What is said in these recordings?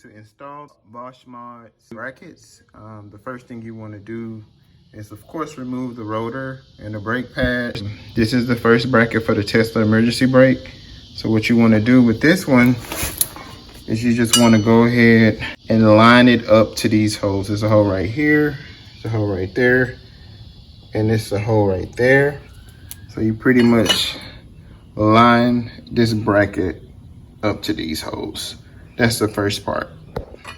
To install Vosh Mods brackets, the first thing you want to do is, of course, remove the rotor and the brake pad. This is the first bracket for the Tesla emergency brake. So what you want to do with this one is you just want to go ahead and line it up to these holes. There's a hole right here, there's a hole right there, and there's a hole right there. So you pretty much line this bracket up to these holes. That's the first part.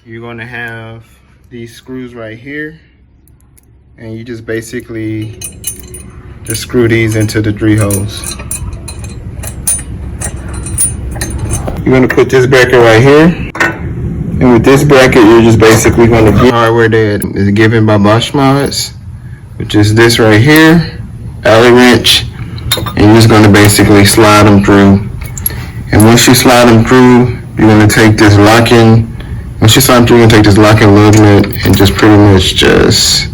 You're going to have these screws right here, and you just basically just screw these into the 3 holes. You're going to put this bracket right here, and with this bracket you're just basically going to get hardware that is given by Vosh Mods, which is this right here, alley wrench, and you're just going to basically slide them through. And once you slide them through, you're going to take this locking, once you slide through, you're going to take this locking lug and just pretty much just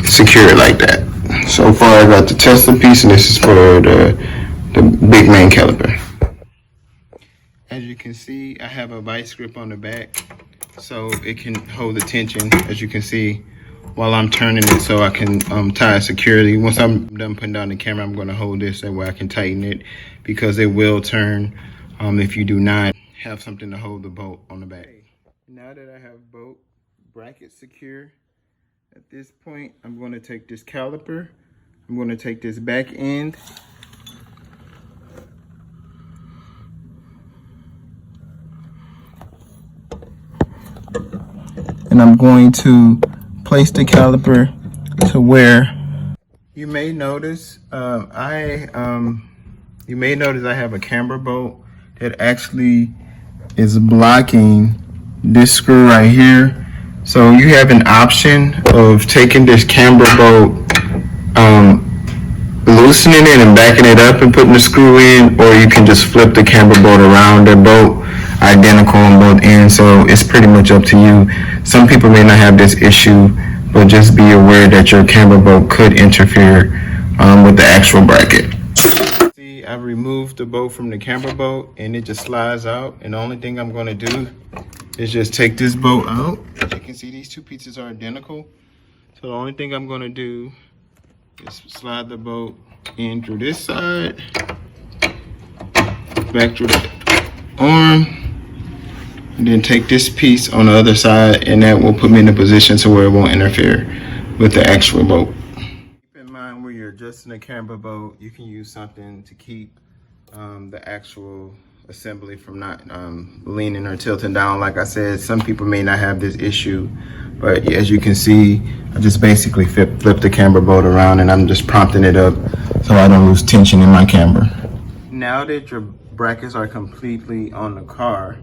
secure it like that. So far I got the Tesla piece, and this is for the big main caliper. As you can see, I have a vice grip on the back, so it can hold the tension, as you can see, while I'm turning it, so I can tie it securely. Once I'm done putting down the camera, I'm going to hold this, that way I can tighten it, because it will turn if you do not have something to hold the bolt on the back. Now that I have both brackets secure, at this point I'm going to take this caliper, I'm going to take this back end, and I'm going to place the caliper to where you may notice I have a camber bolt that actually is blocking this screw right here. So you have an option of taking this camber bolt, loosening it and backing it up and putting the screw in, or you can just flip the camber bolt around. They're both identical on both ends, so it's pretty much up to you. Some people may not have this issue, but just be aware that your camber bolt could interfere with the actual bracket. See, I've removed the bolt from the camber bolt, and it just slides out, and the only thing I'm going to do is just take this bolt out. As you can see, these 2 pieces are identical, so the only thing I'm going to do is slide the bolt in through this side, back through the arm, and then take this piece on the other side, and that will put me in a position to where it won't interfere with the actual bolt. Keep in mind, when you're adjusting the camber bolt, you can use something to keep the actual assembly from not leaning or tilting down. Like I said, some people may not have this issue, but as you can see, I just basically flip the camber bolt around, and I'm just prompting it up so I don't lose tension in my camber. Now that your brackets are completely on the car,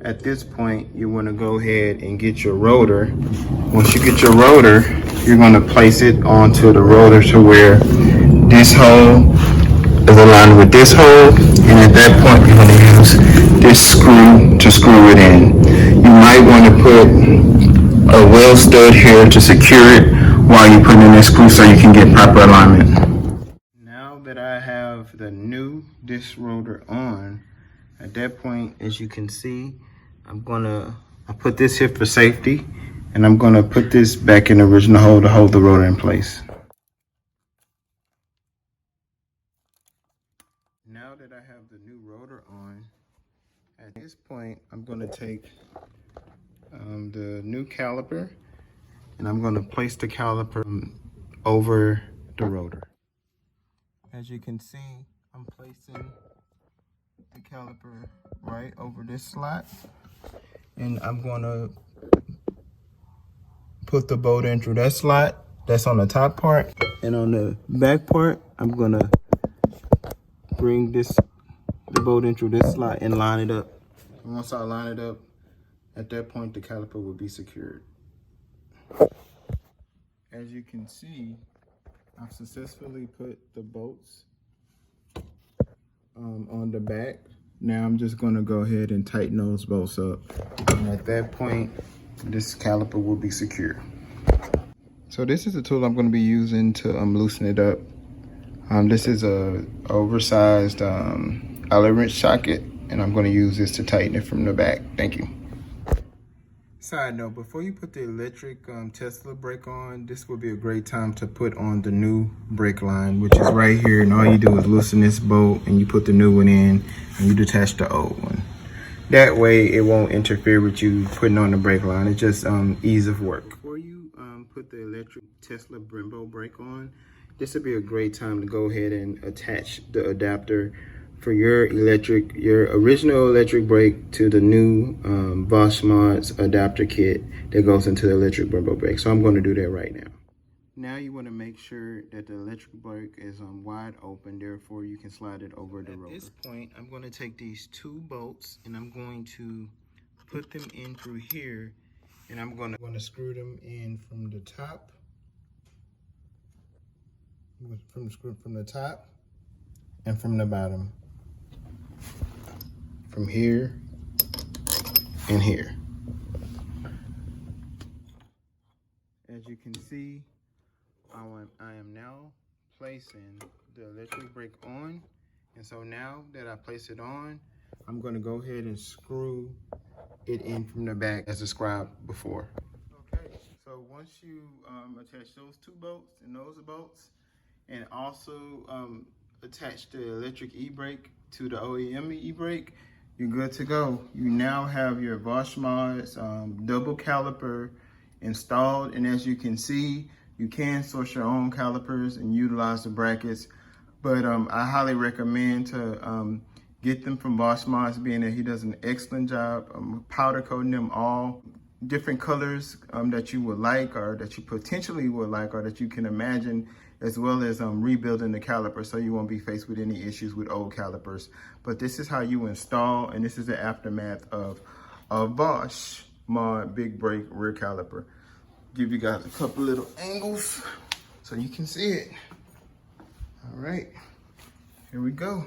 at this point you want to go ahead and get your rotor. Once you get your rotor, you're going to place it onto the rotor to where this hole is aligned with this hole, and at that point you're going to use this screw to screw it in. You might want to put a weld stud here to secure it while you're putting in this screw so you can get proper alignment. Now that I have the new disc rotor on, at that point, as you can see, I put this here for safety, and I'm gonna put this back in the original hole to hold the rotor in place. Now that I have the new rotor on, at this point, I'm gonna take the new caliper, and I'm gonna place the caliper over the rotor. As you can see, I'm placing the caliper right over this slot, and I'm going to put the bolt in through that slot that's on the top part, and on the back part I'm going to bring the bolt in through this slot and line it up. And once I line it up, at that point the caliper will be secured. As you can see, I've successfully put the bolts on the back. Now I'm just going to go ahead and tighten those bolts up, and at that point this caliper will be secure. So this is the tool I'm going to be using to loosen it up. This is a oversized Allen wrench socket, and I'm going to use this to tighten it from the back. Thank you. Side note, before you put the electric Tesla brake on, this would be a great time to put on the new brake line, which is right here. And all you do is loosen this bolt and you put the new one in and you detach the old one. That way it won't interfere with you putting on the brake line. It's just ease of work. Before you put the electric Tesla Brembo brake on, this would be a great time to go ahead and attach the adapter for your original electric brake to the new Vosh Mods adapter kit that goes into the electric Brembo brake. So I'm going to do that right now. Now you want to make sure that the electric brake is wide open, therefore you can slide it over the rotor. At this point, I'm going to take these two bolts and I'm going to put them in through here, and I'm going to screw them in from the top, from the top and from the bottom. From here and here. As you can see, I am now placing the electric brake on. And so now that I place it on, I'm going to go ahead and screw it in from the back as described before. Okay, so once you attach those two bolts and those bolts, and also attach the electric e-brake to the OEM e-brake, you're good to go. You now have your Vosh Mods double caliper installed, and as you can see, you can source your own calipers and utilize the brackets, but I highly recommend to get them from Vosh Mods, being that he does an excellent job powder coating them all different colors that you would like, or that you potentially would like, or that you can imagine, as well as rebuilding the caliper so you won't be faced with any issues with old calipers. But this is how you install, and this is the aftermath of a Vosh Mod big brake rear caliper. Give you guys a couple little angles so you can see it. All right, here we go.